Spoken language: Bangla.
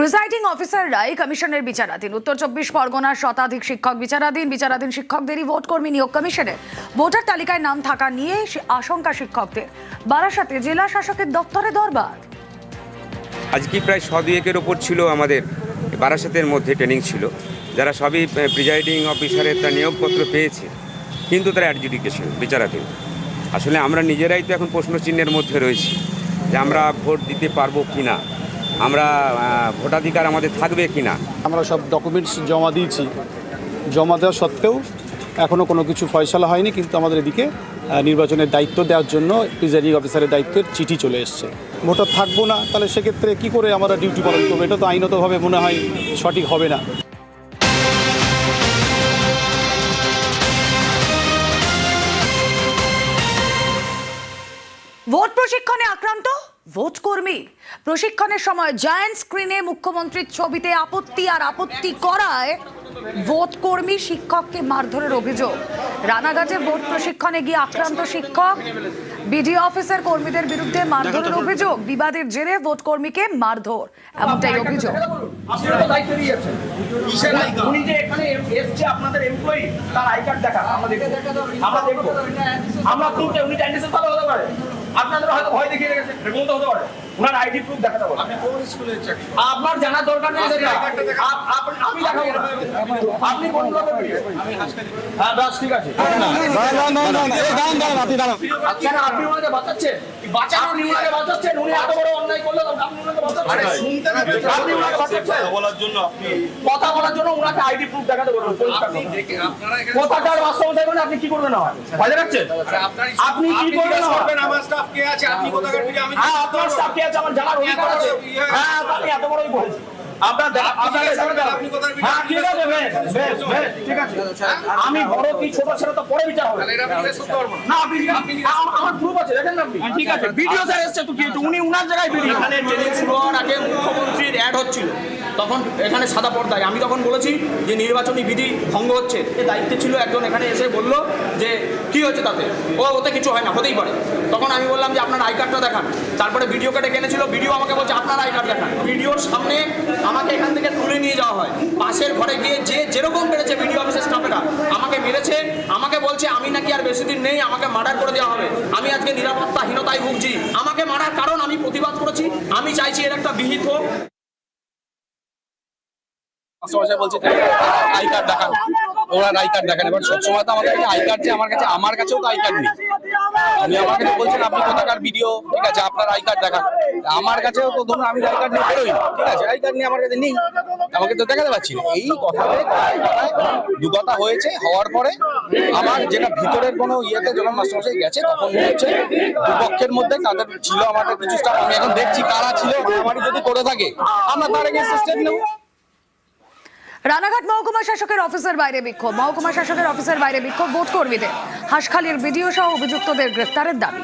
প্রিসাইডিং অফিসাররাই কমিশনের বিচারাধীন। উত্তর 24 পরগনার শতাধিক শিক্ষক বিচারাধীন শিক্ষকদেরই ভোট কর্মী নিয়োগ কমিশনের ভোটার তালিকায় নাম থাকা নিয়ে আশঙ্কা শিক্ষকদের। বারাসাতে জেলা শাসকের দপ্তরে দরবার। আজকে প্রায় 100-200-এর ওপর ছিল আমাদের বারাসাতের মধ্যে ট্রেনিং ছিল, যারা সবই প্রিজাইডিং অফিসারের তার নিয়োগপত্র পেয়েছে, কিন্তু তারা অ্যাডজুডিকেশন বিচারাধীন। আসলে আমরা নিজেরাই তো এখন প্রশ্নচিহ্নের মধ্যে রয়েছি যে আমরা ভোট দিতে পারবো কি না, আমরা ভোটাধিকার আমাদের থাকবে কি না। আমরা সব ডকুমেন্টস জমা দিয়েছি, জমা দেওয়া সত্ত্বেও এখনও কোনো কিছু ফয়সালা হয়নি, কিন্তু আমাদের এদিকে নির্বাচনের দায়িত্ব দেওয়ার জন্য প্রিজাইডিং অফিসারের দায়িত্বের চিঠি চলে এসছে। ভোটার থাকবো না, তাহলে সেক্ষেত্রে কী করে আমরা ডিউটি পালন করবো? এটা তো আইনতভাবে মনে হয় সঠিক হবে না। ভোট প্রশিক্ষণে আক্রান্ত ভোট কর্মী। প্রশিক্ষণের সময় জায়ান্ট স্ক্রিনে মুখ্যমন্ত্রীর ছবিতে আপত্তি করায় ভোট কর্মী শিক্ষককে মারধরের অভিযোগ। রানাঘাটে ভোট প্রশিক্ষণে গিয়ে আক্রান্ত শিক্ষক, বিডিও অফিসার কর্মীদের বিরুদ্ধে মারধরের অভিযোগ। বিবাদের জেরে ভোট কর্মীকে মারধর, এমনটাই অভিযোগ। আপনাদের হয়তো ভয় দেখিয়ে রেখেছে, এরকম তো হতে পারে। ওনার আইডি প্রুফ দেখাতে বলেন। আপনি কোন স্কুলের চাকরি? আপনার জানার দরকার নেই সেটা। আমি দেখাবো না। আপনি কোন ব্লকের বিডিও? আমি হাসখালি। হ্যাঁ বাস ঠিক আছে। না এই দাঁড়ান আপনি দাঁড়ান। কেন আপনি ওনাকে বাঁচাচ্ছেন? বাঁচানোর নিয়মকে বাঁচাচ্ছেন। উনি এত বড় অন্যায় করলেন, আপনি ওনাকে বাঁচাচ্ছেন। আরে শুনতে না, আপনি ওনাকে বাঁচাচ্ছেন বলার জন্য, আপনি কথা বলার জন্য ওনাকে আইডি প্রুফ দেখাতে বলুন। আপনি দেখে আপনারা এখানে কথাটার বাস্তবতা বলেন, আপনি কি করবেন না? ভয় দেখাচ্ছেন? আপনি কি করবেন না? আমার স্টাফ কে আছে? আপনি কোথাকার ভিডিও? আমি হ্যাঁ আপনার স্টাফ কে আছে আমার জানার অধিকার আছে। হ্যাঁ আপনি এত বড়ই বলছেন। আমি বড় কি ছোট ছেলে তো পরে বিচার হবে না। আমার প্রুফ আছে, দেখেন না আপনি। ঠিক আছে, ভিডিও স্যার এসছে তো কি, উনি উনার জায়গায় ভিডিও। এখানে ট্রেনিং শুরু হওয়ার আগে মুখ্যমন্ত্রীর অ্যাড হচ্ছিল, তখন এখানে সাদা পর্দায় আমি তখন বলেছি যে নির্বাচনী বিধি ভঙ্গ হচ্ছে। দায়িত্বে ছিল একজন, এখানে এসে বলল যে কি হচ্ছে তাতে, ওতে কিছু হয় না, হতেই পারে। তখন আমি বললাম যে আপনার আই কার্ডটা দেখান। তারপরে ভিডিও কার্ডে কিনেছিল, ভিডিও আমাকে বলছে আপনার আই কার্ড দেখান। ভিডিওর সামনে আমাকে এখান থেকে তুলে নিয়ে যাওয়া হয়, পাশের ঘরে গিয়ে যে যেরকম মেরেছে ভিডিও অফিসের স্টাফেরা আমাকে মেরেছে। আমাকে বলছে আমি নাকি আর বেশি দিন নেই, আমাকে মার্ডার করে দেওয়া হবে। আমি আজকে নিরাপত্তাহীনতায় ভুগছি। আমাকে মারার কারণ আমি প্রতিবাদ করেছি, আমি চাইছি এর একটা বিহিত হোক। বলছে আই কার্ড দেখান, ওরা আই কার্ড দেখান। এবার সবসময় তো আমাদের কাছে আই কার্ড, যে আমার কাছেও তো আই কার্ড নেই। আমি আমাকে বলছেন আপনি কোথাকার ভিডিও, ঠিক আছে আপনার আই কার্ড দেখান। আমার কাছেও তো ধরুন আমি আই কার্ড নিয়ে বেরোই, ঠিক আছে আই কার্ড নিয়ে আমার কাছে নেই, আমাকে তো দেখাতে পারছি না। এই কথাতে দু কথা হয়েছে, হওয়ার পরে আমার যেটা ভিতরের কোনো ইয়েতে যখন মাস্টারমশাই গেছে, তখন মনে হচ্ছে দুপক্ষের মধ্যে তাদের ছিল আমাদের কিছু স্টাফ। আমি এখন দেখছি কারা ছিল, মারামারি যদি করে থাকে আমরা তার এগেইনস্টে স্টেপ নেব। রানাঘাট মহকুমা শাসকের অফিসের বাইরে বিক্ষোভ। মহকুমা শাসকের অফিসের বাইরে বিক্ষোভ ভোট কর্মীদের। হাঁসখালির বিডিও সহ অভিযুক্তদের গ্রেফতারের দাবি।